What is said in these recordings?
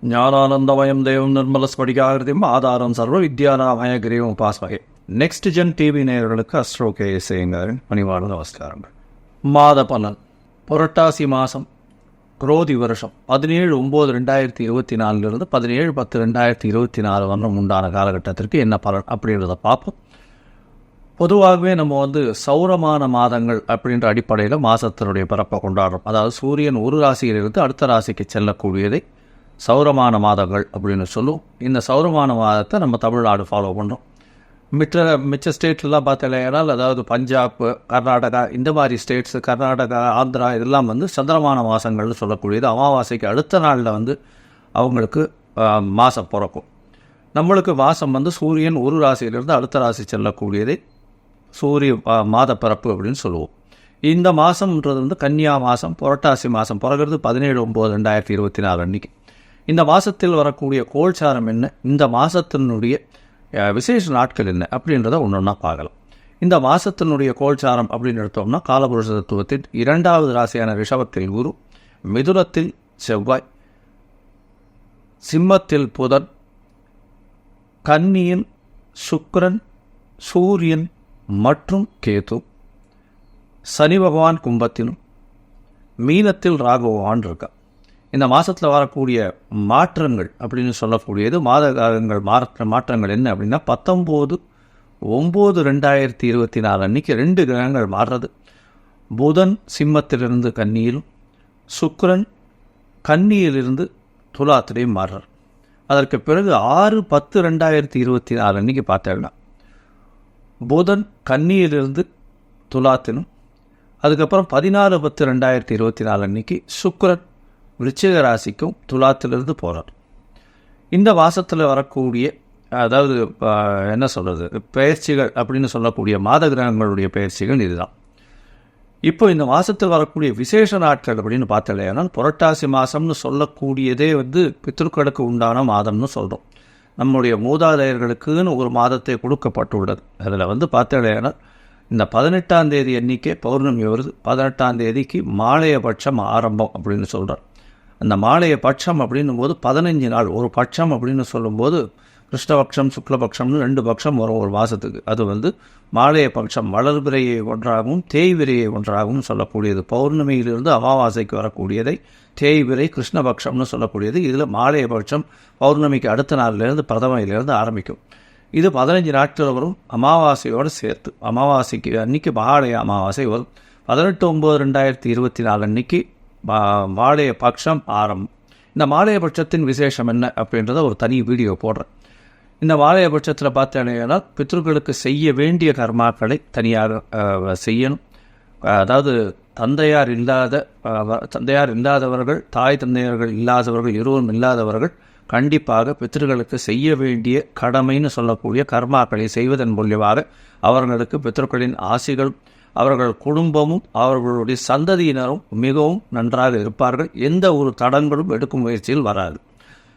ஞானானந்தமயம் தேவம் நிர்மலஸ்படிகாகிருதியும் ஆதாரம் சர்வ வித்யானாமய கிரீவம் உபாஸ்மகே. நெக்ஸ்ட் ஜென் டிவி நேயர்களுக்கு அஸ்ட்ரோ கேஎஸ்ஐங்காரின் பணிவான நமஸ்காரங்கள். மாத பலன். புரட்டாசி மாதம் குரோதி வருஷம் 17/9/2024 17/10/2024 வரணும் உண்டான காலகட்டத்திற்கு என்ன பலன் அப்படின்றத பார்ப்போம். பொதுவாகவே நம்ம சௌரமான மாதங்கள் அப்படின்ற அடிப்படையில் மாதத்தினுடைய பிறப்பை கொண்டாடுறோம். அதாவது சூரியன் ஒரு ராசியிலிருந்து அடுத்த ராசிக்கு செல்லக்கூடியதை சௌரமான மாதங்கள் அப்படின்னு சொல்லுவோம். இந்த சௌரமான மாதத்தை நம்ம தமிழ்நாடு ஃபாலோ பண்ணுறோம். மிச்ச ஸ்டேட்லாம் பார்த்தீங்கன்னா, அதாவது பஞ்சாப், கர்நாடகா, இந்த மாதிரி ஸ்டேட்ஸு, கர்நாடகா, ஆந்திரா இதெல்லாம் சந்திரமான மாதங்கள்னு சொல்லக்கூடியது. அமாவாசைக்கு அடுத்த நாளில் அவங்களுக்கு மாதம் பிறக்கும். நம்மளுக்கு மாதம் சூரியன் ஒரு ராசியிலிருந்து அடுத்த ராசி செல்லக்கூடியதை சூரிய மாத பிறப்பு அப்படின்னு சொல்லுவோம். இந்த மாதம்ன்றது கன்னியா மாதம், புரட்டாசி மாதம் பிறகுறது 17/9/2024 அன்றைக்கி. இந்த மாதத்தில் வரக்கூடிய கோல்சாரம் என்ன, இந்த மாதத்தினுடைய விசேஷ நாட்கள் என்ன அப்படின்றத ஒன்று ஒன்றா பார்க்கலாம். இந்த மாதத்தினுடைய கோல்சாரம் அப்படின்னு எடுத்தோம்னா, காலபுருஷ தத்துவத்தின் 2வது ராசியான ரிஷபத்தில் குரு, மிதுனத்தில் செவ்வாய், சிம்மத்தில் புதன், கன்னியில் சுக்கிரன், சூரியன் மற்றும் கேது, சனி பகவான் கும்பத்திலும், மீனத்தில் ராகு பகவான் இருக்கா. இந்த மாதத்தில் வரக்கூடிய மாற்றங்கள் அப்படின்னு சொல்லக்கூடியது மாத காலங்கள் மாற்றங்கள் என்ன அப்படின்னா, 19/9/2024 அன்றைக்கி 2 கிரகங்கள் மாறுறது. புதன் சிம்மத்திலிருந்து கன்னியிலும், சுக்கிரன் கன்னியிலிருந்து துலாத்திலையும் மாறுறார். அதற்கு பிறகு 6/10/2024 அன்றைக்கி பார்த்தோம்னா புதன் கன்னியிலிருந்து துலாத்திலும், அதுக்கப்புறம் 14/10/2024 அன்றைக்கி சுக்கிரன் விருச்சிக ராசிக்கும் துலாத்திலிருந்து போகிறார். இந்த மாதத்தில் வரக்கூடிய அதாவது என்ன சொல்கிறது பயிற்சிகள் அப்படின்னு சொல்லக்கூடிய மாத கிரகங்களுடைய பயிற்சிகள் இதுதான். இப்போ இந்த மாதத்தில் வரக்கூடிய விசேஷ நாட்கள் அப்படின்னு பார்த்தலையானால், புரட்டாசி மாதம்னு சொல்லக்கூடியதே பித்ருக்களுக்கு உண்டான மாதம்னு சொல்கிறோம். நம்முடைய மூதாதையர்களுக்குன்னு ஒரு மாதத்தை கொடுக்கப்பட்டுள்ளது. அதில் பார்த்தலையானால் இந்த 18ஆம் தேதி அன்றைக்கே பௌர்ணமி வருது. 18ஆம் தேதிக்கு மாலைய பட்சம் ஆரம்பம் அப்படின்னு சொல்கிறார். அந்த மாலைய பட்சம் அப்படின்னும் போது 15 நாள். ஒரு பட்சம் அப்படின்னு சொல்லும்போது கிருஷ்ணபக்ஷம் சுக்லபக்ஷம்னு 2 பட்சம் வரும் ஒரு மாதத்துக்கு. அது மாலைய பட்சம் வளர்பிறையை ஒன்றாகவும் தேய்விரையை ஒன்றாகவும் சொல்லக்கூடியது. பௌர்ணமியிலிருந்து அமாவாசைக்கு வரக்கூடியதை தேய்விரை கிருஷ்ணபக்ஷம்னு சொல்லக்கூடியது. இதில் மாலைய பட்சம் பௌர்ணமிக்கு அடுத்த நாளிலிருந்து பிரதமையிலிருந்து ஆரம்பிக்கும். இது 15 நாட்கள் வரும் அமாவாசையோடு சேர்த்து. அமாவாசைக்கு அன்றைக்கி மாலைய அமாவாசை வரும். 18/9/2024 அன்றைக்கி மாலைய பட்சம் ஆரம்பம். இந்த மாலைய பட்சத்தின் விசேஷம் என்ன அப்படின்றத ஒரு தனி வீடியோ போடுறேன். இந்த மாலைய பட்சத்தில் பார்த்தீங்கன்னா, பித்ருக்களுக்கு செய்ய வேண்டிய கர்மாக்களை தனியாக செய்யணும். அதாவது தந்தையார் இல்லாதவர்கள், தாய் தந்தையர்கள் இல்லாதவர்கள், இருவரும் இல்லாதவர்கள் கண்டிப்பாக பித்ருக்களுக்கு செய்ய வேண்டிய கடமைன்னு சொல்லக்கூடிய கர்மாக்களை செய்வதன் மூலியமாக அவர்களுக்கு பித்ருக்களின் ஆசிகள், அவர்கள் குடும்பமும் அவர்களுடைய சந்ததியினரும் மிகவும் நன்றாக இருப்பார்கள். எந்த ஒரு தடங்களும் எடுக்கும் முயற்சியில் வராது.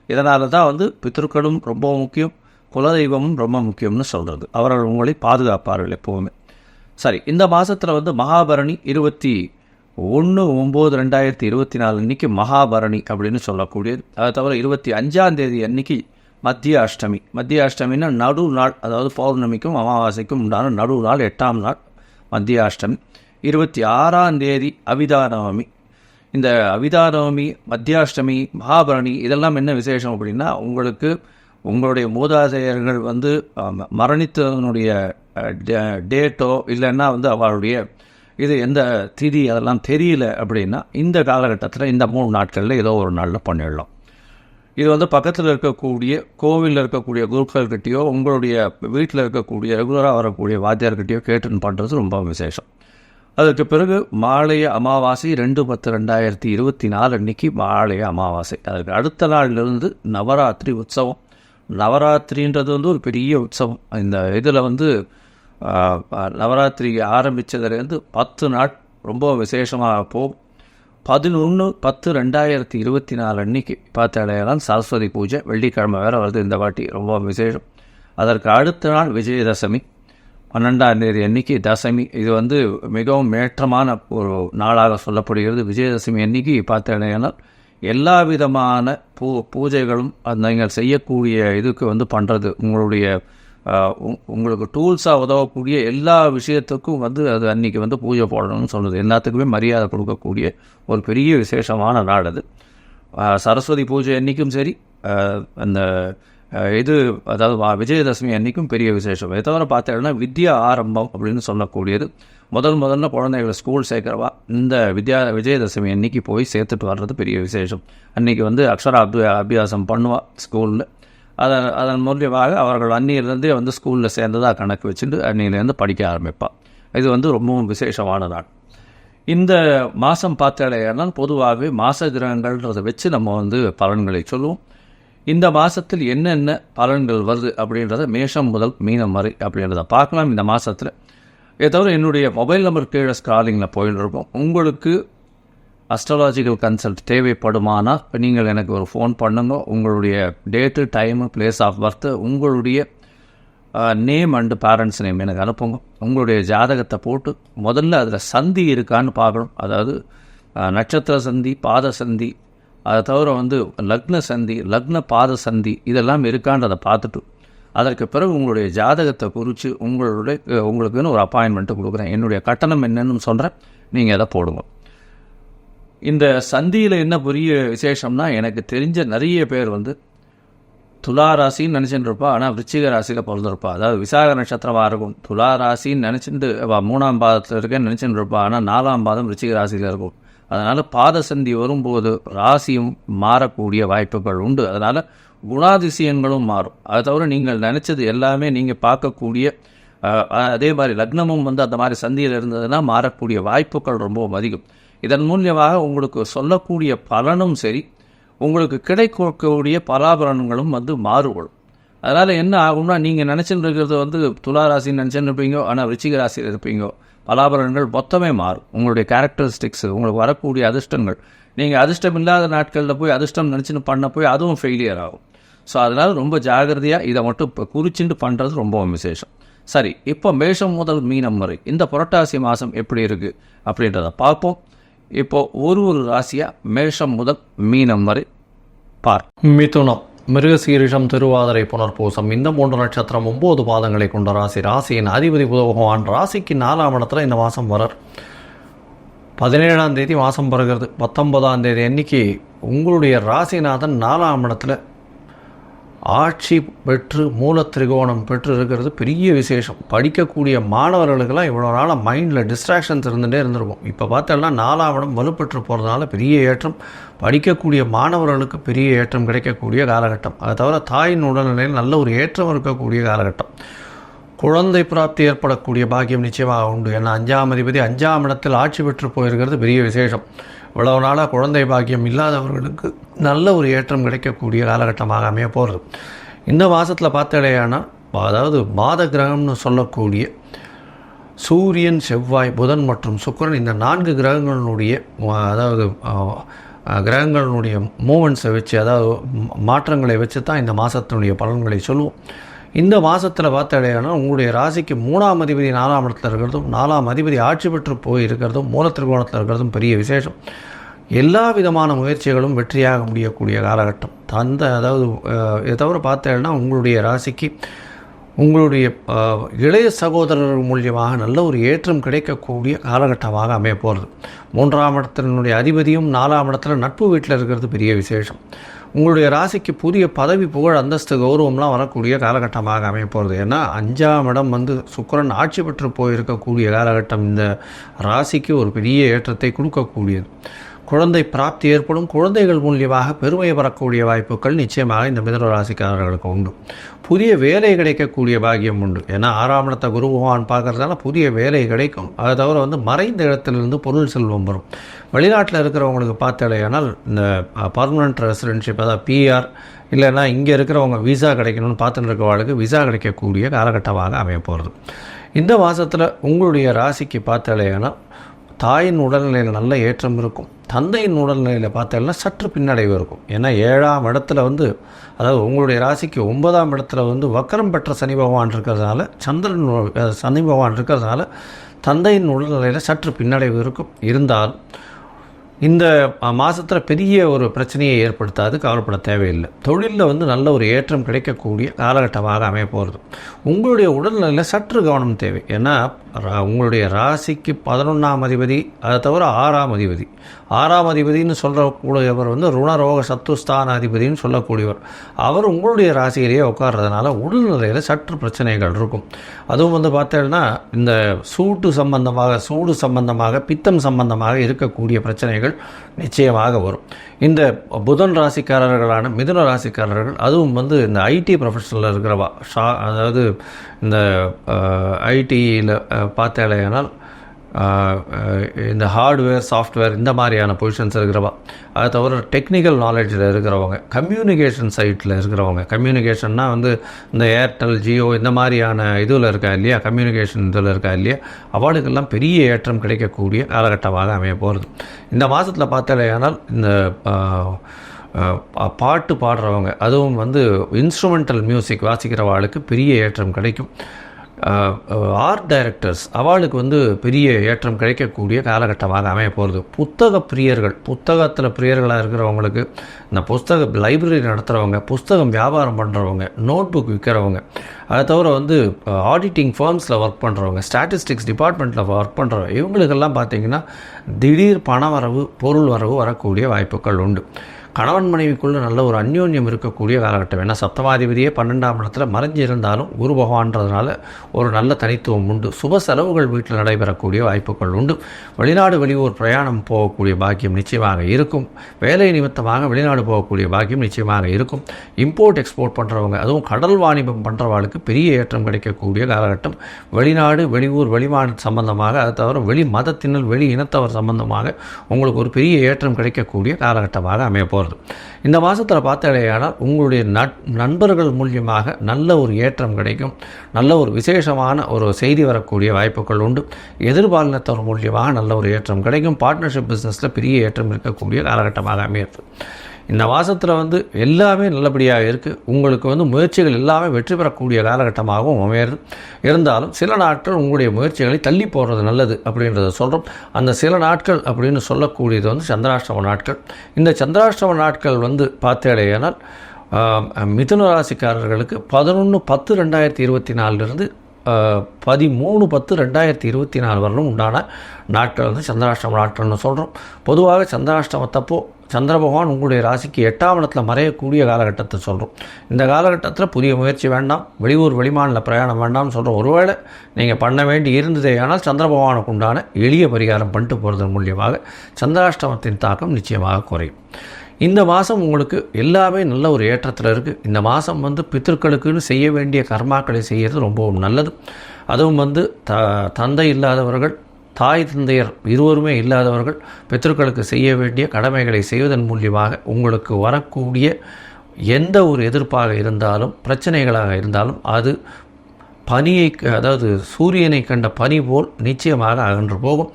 இதனால தான் பித்ருக்களும் ரொம்ப முக்கியம், குலதெய்வமும் ரொம்ப முக்கியம்னு சொல்கிறது. அவர்கள் உங்களை பாதுகாப்பார்கள் எப்போவுமே. சரி, இந்த மாதத்தில் மகாபரணி 21/9/2024 அன்றைக்கி மகாபரணி அப்படின்னு சொல்லக்கூடியது. அதை தவிர 25ஆம் தேதி அன்றைக்கி மத்திய அஷ்டமி. மத்திய அஷ்டமின்னா நடு நாள், அதாவது பௌர்ணமிக்கும் அமாவாசைக்கும் உண்டான நடு நாள், 8ஆம் நாள் மத்திய அஷ்டமி. 26ஆம் தேதி அவிதானவமி. இந்த அவிதானவமி, மத்தியாஷ்டமி, மகாபரணி இதெல்லாம் என்ன விசேஷம் அப்படின்னா, உங்களுடைய மூதாதையர்கள் மரணித்தனுடைய டேட்டோ இல்லைன்னா அவருடைய இது எந்த திதி அதெல்லாம் தெரியல அப்படின்னா, இந்த காலகட்டத்தில் இந்த 3 நாட்களில் ஏதோ ஒரு நாளில் பண்ணிடலாம். இது பக்கத்தில் இருக்கக்கூடிய கோவிலில் இருக்கக்கூடிய குருக்கள்கிட்டையோ, உங்களுடைய வீட்டில் இருக்கக்கூடிய ரெகுலராக வரக்கூடிய வாத்தியார்கிட்டையோ கேட்டுன்னு பண்ணுறது ரொம்ப விசேஷம். அதுக்கு பிறகு மாலைய அமாவாசை 2/10/2024 அன்றைக்கி மாலைய அமாவாசை. அதுக்கு அடுத்த நாளிலிருந்து நவராத்திரி உற்சவம். நவராத்திரின்றது ஒரு பெரிய உற்சவம். இந்த இதில் நவராத்திரி ஆரம்பித்ததுலேருந்து 10 நாள் ரொம்ப விசேஷமாக போகும். 11/10/2024 அன்றைக்கி பார்த்தாலேதான் சரஸ்வதி பூஜை. வெள்ளிக்கிழமை வேறு வருது இந்த வாட்டி, ரொம்ப விசேஷம். அதற்கு அடுத்த நாள் விஜயதசமி. 12ஆம் தேதி அன்றைக்கி தசமி. இது மிகவும் மேற்றமான ஒரு நாளாக சொல்லப்படுகிறது. விஜயதசமி அன்றைக்கி பார்த்தாலேனால் எல்லா விதமான பூஜைகளும் நீங்கள் செய்யக்கூடிய இதுக்கு வந்து பண்ணுறது உங்களுக்கு டூல்ஸாக உதவக்கூடிய எல்லா விஷயத்துக்கும் வந்து அது அன்றைக்கி வந்து பூஜை போடணும்னு சொல்லுது. எல்லாத்துக்குமே மரியாதை கொடுக்கக்கூடிய ஒரு பெரிய விசேஷமான நாள் அது. சரஸ்வதி பூஜை அன்றைக்கும் சரி, அந்த அதாவது விஜயதசமி அன்றைக்கும் பெரிய விசேஷம். இதை தவிர பார்த்தீங்கன்னா வித்யா ஆரம்பம் அப்படின்னு சொல்லக்கூடியது. முதல்ல குழந்தைகளை ஸ்கூல் சேர்க்கிறவா இந்த விஜயதசமி அன்றைக்கி போய் சேர்த்துட்டு வர்றது பெரிய விசேஷம். அன்றைக்கி வந்து அபியாசம் பண்ணுவா ஸ்கூலில். அதன் மூலியமாக அவர்கள் அன்னியிலேருந்தே வந்து ஸ்கூலில் சேர்ந்ததாக கணக்கு வச்சுட்டு அன்னியிலேருந்து படிக்க ஆரம்பிப்பாள். இது வந்து ரொம்பவும் விசேஷமான நாள். இந்த மாதம் பார்த்தாலேனால் பொதுவாகவே மாத கிரகங்கள்ன்றதை வச்சு நம்ம வந்து பலன்களை சொல்லுவோம். இந்த மாதத்தில் என்னென்ன பலன்கள் வருது அப்படின்றத மேஷம் முதல் மீனம் வரை அப்படின்றத பார்க்கலாம் இந்த மாதத்தில். இதை தவிர என்னுடைய மொபைல் நம்பர் கீழே ஸ்க்ராலிங்கில் போயிட்டு இருக்கோம். உங்களுக்கு அஸ்ட்ராலாஜிக்கல் கன்சல்ட் தேவைப்படுமானால் நீங்கள் எனக்கு ஒரு ஃபோன் பண்ணுங்க. உங்களுடைய date, time, place of birth, உங்களுடைய நேம் அண்டு பேரண்ட்ஸ் நேம் எனக்கு அனுப்புங்க. உங்களுடைய ஜாதகத்தை போட்டு முதல்ல அதில் சந்தி இருக்கான்னு பார்க்கணும். அதாவது நட்சத்திர சந்தி, பாத சந்தி, அதை தவிர வந்து லக்ன சந்தி, லக்ன பாத சந்தி இதெல்லாம் இருக்கான்றதை பார்த்துட்டு அதற்கு பிறகு உங்களுடைய ஜாதகத்தை குறித்து உங்களுக்குன்னு ஒரு அப்பாயின்மெண்ட்டு கொடுக்குறேன். என்னுடைய கட்டணம் என்னன்னு சொல்கிறேன், நீங்கள் அதை போடுங்க. இந்த சந்தியில் என்ன பெரிய விசேஷம்னா, எனக்கு தெரிஞ்ச நிறைய பேர் வந்து துலா ராசின்னு நினச்சிட்டு இருப்பா, ஆனால் விருச்சிக ராசியில் பிறந்திருப்பா. அதாவது விசாக நட்சத்திரமாக இருக்கும். துலா ராசின்னு நினச்சிட்டு 3ஆம் பாதத்தில் இருக்கேன்னு நினச்சிட்டு இருப்பா, ஆனால் 4ஆம் பாதம் விருச்சிக ராசியில் இருக்கும். அதனால் பாத சந்தி வரும்போது ராசியும் மாறக்கூடிய வாய்ப்புகள் உண்டு. அதனால் குணாதிசயங்களும் மாறும். அதை தவிர நீங்கள் நினச்சது எல்லாமே நீங்கள் பார்க்கக்கூடிய அதே மாதிரி லக்னமும் வந்து அந்த மாதிரி சந்தியில் இருந்ததுன்னா மாறக்கூடிய வாய்ப்புகள் ரொம்பவும் அதிகம். இதன் மூலியமாக உங்களுக்கு சொல்லக்கூடிய பலனும் சரி, உங்களுக்கு கிடைக்கக்கூடிய பலாபலன்களும் வந்து மாறுபடும். அதனால் என்ன ஆகும்னா, நீங்கள் நினச்சிட்டு இருக்கிறது வந்து துலா ராசின்னு நினச்சிட்டு இருப்பீங்க, ஆனால் விருச்சிக ராசியில் இருப்பீங்க. பலாபலன்கள் மொத்தமே மாறும். உங்களுடைய கேரக்டரிஸ்டிக்ஸு, உங்களுக்கு வரக்கூடிய அதிர்ஷ்டங்கள், நீங்கள் அதிர்ஷ்டம் இல்லாத நாட்களில் போய் அதிர்ஷ்டம் நினச்சின்னு பண்ண போய் அதுவும் ஃபெயிலியர் ஆகும். ஸோ அதனால் ரொம்ப ஜாகிரதையாக இதை மட்டும் இப்போ குறிச்சிட்டு பண்ணுறது ரொம்பவும் விசேஷம். சரி, இப்போ மேஷம் முதல் மீனம் வரை இந்த புரட்டாசி மாதம் எப்படி இருக்குது அப்படின்றத பார்ப்போம். இப்போது ஒரு ராசியாக மேஷம் முதல் மீனம் வரை மிதுனம், மிருகசீரிஷம், திருவாதிரை, புனர்பூசம் இந்த 3 நட்சத்திரம் 9 பாதங்களை கொண்ட ராசி. ராசியின் அதிபதி புத பகவான் ராசிக்கு 4ஆம் இடத்துல இந்த மாதம் வரார். 17ஆம் தேதி மாதம் பிறகுறது. 19ஆம் தேதி அன்னைக்கு உங்களுடைய ராசிநாதன் 4ஆம் இடத்துல ஆட்சி பெற்று மூலத்திரிகோணம் பெற்று இருக்கிறது பெரிய விசேஷம். படிக்கக்கூடிய மாணவர்களுக்கெல்லாம் இவ்வளோ நாளாக மைண்டில் டிஸ்ட்ராக்ஷன்ஸ் இருந்துகிட்டே இருந்திருக்கும். இப்போ பார்த்தோம்னா 4ஆம் இடம் வலுப்பெற்று போகிறதுனால பெரிய ஏற்றம், படிக்கக்கூடிய மாணவர்களுக்கு பெரிய ஏற்றம் கிடைக்கக்கூடிய காலகட்டம். அதை தவிர தாயின் உடல்நிலையில் நல்ல ஒரு ஏற்றம் இருக்கக்கூடிய காலகட்டம். குழந்தை பிராப்தி ஏற்படக்கூடிய பாக்கியம் நிச்சயமாக உண்டு. ஏன்னா 5ஆம் அதிபதி 5ஆம் இடத்தில் ஆட்சி பெற்று போயிருக்கிறது பெரிய விசேஷம். இவ்வளவு நாளாக குழந்தை பாக்கியம் இல்லாதவர்களுக்கு நல்ல ஒரு ஏற்றம் கிடைக்கக்கூடிய காலகட்டமாக அமைய போகிறது. இந்த மாதத்தில் பார்த்தாலேயானா, அதாவது மாத கிரகம்னு சொல்லக்கூடிய சூரியன், செவ்வாய், புதன் மற்றும் சுக்கிரன் இந்த 4 கிரகங்களுடைய அதாவது கிரகங்களுடைய மூமெண்ட்ஸை வச்சு, அதாவது மாற்றங்களை வச்சு தான் இந்த மாதத்தினுடைய பலன்களை சொல்லுவோம். இந்த மாதத்தில் பார்த்தாலேனா உங்களுடைய ராசிக்கு 3ஆம் அதிபதி 4ஆம் இடத்துல இருக்கிறதும், 4ஆம் அதிபதி ஆட்சி பெற்று போய் இருக்கிறதும், மூலத்திரிகோணத்தில் இருக்கிறதும் பெரிய விசேஷம். எல்லா விதமான முயற்சிகளும் வெற்றியாக முடியக்கூடிய காலகட்டம். அதாவது இதை தவிர பார்த்தேன்னா உங்களுடைய ராசிக்கு உங்களுடைய இளைய சகோதரர்கள் மூலியமாக நல்ல ஒரு ஏற்றம் கிடைக்கக்கூடிய காலகட்டமாக அமைய போகிறது. 3ஆம் இடத்தினுடைய அதிபதியும் 4ஆம் இடத்துல நட்பு வீட்டில் இருக்கிறது பெரிய விசேஷம். உங்களுடைய ராசிக்கு புதிய பதவி, புகழ், அந்தஸ்து, கௌரவம்லாம் வரக்கூடிய காலகட்டமாக அமைய போகிறது. ஏன்னா 5ஆம் இடம் வந்து சுக்கிரன் ஆட்சி பெற்று போயிருக்கக்கூடிய காலகட்டம் இந்த ராசிக்கு ஒரு பெரிய ஏற்றத்தை கொடுக்கக்கூடியது. குழந்தை பிராப்தி ஏற்படும். குழந்தைகள் மூலியமாக பெருமையை பெறக்கூடிய வாய்ப்புகள் நிச்சயமாக இந்த மிதுன ராசிக்காரர்களுக்கு உண்டு. புதிய வேலை கிடைக்கக்கூடிய பாக்கியம் உண்டு. ஏன்னா 6ஆம் இடத்தை குரு பகவான் பார்க்கறதுனால புதிய வேலை கிடைக்கும். அதை தவிர வந்து மறைந்த இடத்திலிருந்து பொருள் செல்வம் வரும். வெளிநாட்டில் இருக்கிறவங்களுக்கு பார்த்தாலேயானால் இந்த பர்மனெண்ட் ரெசிடென்ஷிப், அதாவது பிஆர் இல்லைன்னா இங்கே இருக்கிறவங்க விசா கிடைக்கணும்னு பார்த்துட்டு இருக்கிறவங்களுக்கு விசா கிடைக்கக்கூடிய காலகட்டமாக அமைய போகிறது. இந்த மாதத்தில் உங்களுடைய ராசிக்கு பார்த்தாலேயானால் தாயின் உடல்நிலையில் நல்ல ஏற்றம் இருக்கும். தந்தையின் உடல்நிலையில் பார்த்தோம்னா சற்று பின்னடைவு இருக்கும். ஏன்னா 7ஆம் இடத்துல வந்து, அதாவது உங்களுடைய ராசிக்கு 9ஆம் இடத்துல வந்து வக்கரம் பெற்ற சனி பகவான் இருக்கிறதுனால, சனி பகவான் இருக்கிறதுனால தந்தையின் உடல்நிலையில் சற்று பின்னடைவு இருக்கும். இருந்தால் இந்த மாதத்தில் பெரிய ஒரு பிரச்சனையை ஏற்படுத்தாது, கவலைப்பட தேவையில்லை. தொழிலில் நல்ல ஒரு ஏற்றம் கிடைக்கக்கூடிய காலகட்டமாக அமைய போகிறது. உங்களுடைய உடல்நிலையில் சற்று கவனம் தேவை. ஏன்னா உங்களுடைய ராசிக்கு 11ஆம் அதிபதி, அதை தவிர 6ஆம் அதிபதி. 6ஆம் அதிபதினு சொல்லக்கூடியவர் ருணரோக சத்துஸ்தான அதிபதினு சொல்லக்கூடியவர். அவர் உங்களுடைய ராசியிலேயே உட்கார்றதுனால உடல்நிலையில் சற்று பிரச்சனைகள் இருக்கும். அதுவும் பார்த்தீங்கன்னா இந்த சூடு சம்பந்தமாக பித்தம் சம்பந்தமாக இருக்கக்கூடிய பிரச்சனைகள் நிச்சயமாக வரும். இந்த புதன் ராசிக்காரர்களான மிதுன ராசிக்காரர்கள், அதுவும் இந்த ஐடி ப்ரொஃபஷனில் இருக்கிறவா, அதாவது இந்த ஐடியில் பார்த்தாலேனால் இந்த ஹார்ட்வேர் சாஃப்ட்வேர் இந்த மாதிரியான பொசிஷன்ஸ் இருக்கிறவா, அதை தவிர டெக்னிக்கல் நாலேஜில் இருக்கிறவங்க, கம்யூனிகேஷன் சைட்டில் இருக்கிறவங்க, கம்யூனிகேஷன்னா இந்த ஏர்டெல் ஜியோ இந்த மாதிரியான இதில் இருக்கா இல்லையா, கம்யூனிகேஷன் இதில் இருக்கா இல்லையா, அவளுக்கெல்லாம் பெரிய ஏற்றம் கிடைக்கக்கூடிய காலகட்டமாக அமைய போகிறது. இந்த மாதத்தில் பார்த்தாலேயானால் இந்த பாட்டு பாடுறவங்க, அதுவும் இன்ஸ்ட்ருமெண்டல் மியூசிக் வாசிக்கிறவாளுக்கு பெரிய ஏற்றம் கிடைக்கும். ஆர்ட் டைரக்டர்ஸ் அவளுக்கு பெரிய ஏற்றம் கிடைக்கக்கூடிய காலகட்டமாக அமைய போகிறது. புத்தக பிரியர்கள், புத்தகத்தில் பிரியர்களாக இருக்கிறவங்களுக்கு, இந்த புஸ்தக லைப்ரரி நடத்துகிறவங்க, புஸ்தகம் வியாபாரம் பண்ணுறவங்க, நோட் புக் விற்கிறவங்க, அதை தவிர ஆடிட்டிங் ஃபார்ம்ஸில் ஒர்க் பண்ணுறவங்க, ஸ்டாட்டிஸ்டிக்ஸ் டிபார்ட்மெண்ட்டில் ஒர்க் பண்ணுறவங்க, இவங்களுக்கெல்லாம் பார்த்திங்கன்னா திடீர் பண வரவு, பொருள் வரவு வரக்கூடிய வாய்ப்புகள் உண்டு. கணவன் மனைவிக்குள்ளே நல்ல ஒரு அந்யோன்யம் இருக்கக்கூடிய காலகட்டம். ஏன்னா சப்தமாதிபதியே 12ஆம் இடத்துல மறைஞ்சு இருந்தாலும் குரு பகவான்றதுனால ஒரு நல்ல தனித்துவம் உண்டு. சுப செலவுகள் வீட்டில் நடைபெறக்கூடிய வாய்ப்புகள் உண்டு. வெளிநாடு வெளியூர் பிரயாணம் போகக்கூடிய பாக்கியம் நிச்சயமாக இருக்கும். வேலை நிமித்தமாக வெளிநாடு போகக்கூடிய பாக்கியம் நிச்சயமாக இருக்கும். இம்போர்ட் எக்ஸ்போர்ட் பண்ணுறவங்க, அதுவும் கடல் வாணிபம் பண்ணுறவர்களுக்கு பெரிய ஏற்றம் கிடைக்கக்கூடிய காலகட்டம். வெளிநாடு வெளியூர் வெளிமாநில சம்பந்தமாக, அதை தவிர வெளி மதத்தினர் வெளி இனத்தவர் சம்பந்தமாக உங்களுக்கு ஒரு பெரிய ஏற்றம் கிடைக்கக்கூடிய காலகட்டமாக அமைய போகிறது. இந்த மாதத்தில் பார்த்தாலேயானால் உங்களுடைய நண்பர்கள் மூலியமாக நல்ல ஒரு ஏற்றம் கிடைக்கும். நல்ல ஒரு விசேஷமான ஒரு செய்தி வரக்கூடிய வாய்ப்புகள் உண்டு. எதிர்பாலினத்தவர் மூலியமாக நல்ல ஒரு ஏற்றம் கிடைக்கும். பார்ட்னர்ஷிப் பிஸ்னஸில் பெரிய ஏற்றம் இருக்கக்கூடிய காலகட்டமாக அமையிறது. இந்த மாதத்தில் எல்லாமே நல்லபடியாக இருக்குது. உங்களுக்கு முயற்சிகள் எல்லாமே வெற்றி பெறக்கூடிய காலகட்டமாகவும் அமையிறது. இருந்தாலும் சில நாட்கள் உங்களுடைய முயற்சிகளை தள்ளி போடுறது நல்லது அப்படின்றத சொல்கிறோம். அந்த சில நாட்கள் அப்படின்னு சொல்லக்கூடியது சந்திராஷ்டம நாட்கள். இந்த சந்திராஷ்டம நாட்கள் பார்த்தேடையானால் மிதுன ராசிக்காரர்களுக்கு 11/10/2024 13/10/2024 வரலும் உண்டான நாட்கள் சந்திராஷ்டம நாட்கள்னு சொல்கிறோம். பொதுவாக சந்திராஷ்டமத்தப்போ சந்திர பகவான் உங்களுடைய ராசிக்கு 8ஆம் இடத்துல மறையக்கூடிய காலகட்டத்தை சொல்கிறோம். இந்த காலகட்டத்தில் புதிய முயற்சி வேண்டாம், வெளியூர் வெளிமாநில பிரயாணம் வேண்டாம்னு சொல்கிறோம். ஒருவேளை நீங்கள் பண்ண வேண்டி இருந்ததே ஆனால் சந்திர பகவானுக்கு உண்டான எளிய பரிகாரம் பண்ணிட்டு போகிறதன் மூலியமாக சந்திராஷ்டமத்தின் தாக்கம் நிச்சயமாக குறையும். இந்த மாதம் உங்களுக்கு எல்லாமே நல்ல ஒரு ஏற்றத்தில் இருக்குது. இந்த மாதம் பித்திருக்களுக்குன்னு செய்ய வேண்டிய கர்மாக்களை செய்கிறது ரொம்பவும் நல்லது. அதுவும் தந்தை இல்லாதவர்கள், தாய் தந்தையர் இருவருமே இல்லாதவர்கள் பித்திருக்களுக்கு செய்ய வேண்டிய கடமைகளை செய்வதன் மூலியமாக உங்களுக்கு வரக்கூடிய எந்த ஒரு எதிர்ப்பாக இருந்தாலும், பிரச்சனைகளாக இருந்தாலும், அது பனியை, அதாவது சூரியனை கண்ட பனி போல் நிச்சயமாக அகன்று போகும்.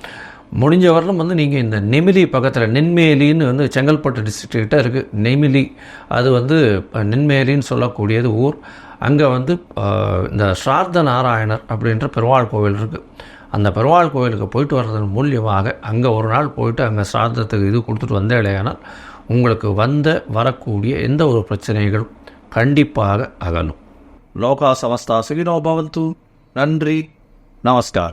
முடிஞ்ச வரலும் நீங்கள் இந்த நெமிலி பக்கத்தில், நென்மேலின்னு செங்கல்பட்டு டிஸ்ட்ரிக்ட்கிட்ட இருக்குது நெமிலி. அது நென்மேலின்னு சொல்லக்கூடியது ஊர். அங்கே இந்த ஸ்ரார்த்த நாராயணர் அப்படின்ற பெருமாள் கோவில் இருக்குது. அந்த பெருமாள் கோவிலுக்கு போயிட்டு வர்றதன் மூலியமாக அங்கே ஒரு நாள் போயிட்டு அங்கே ஸ்ரார்த்தத்துக்கு இது கொடுத்துட்டு வந்தேடையானால் உங்களுக்கு வரக்கூடிய எந்த ஒரு பிரச்சனைகளும் கண்டிப்பாக அகலும். லோகா சமஸ்தா சுகினோ பவந்து. நன்றி, நமஸ்கார்.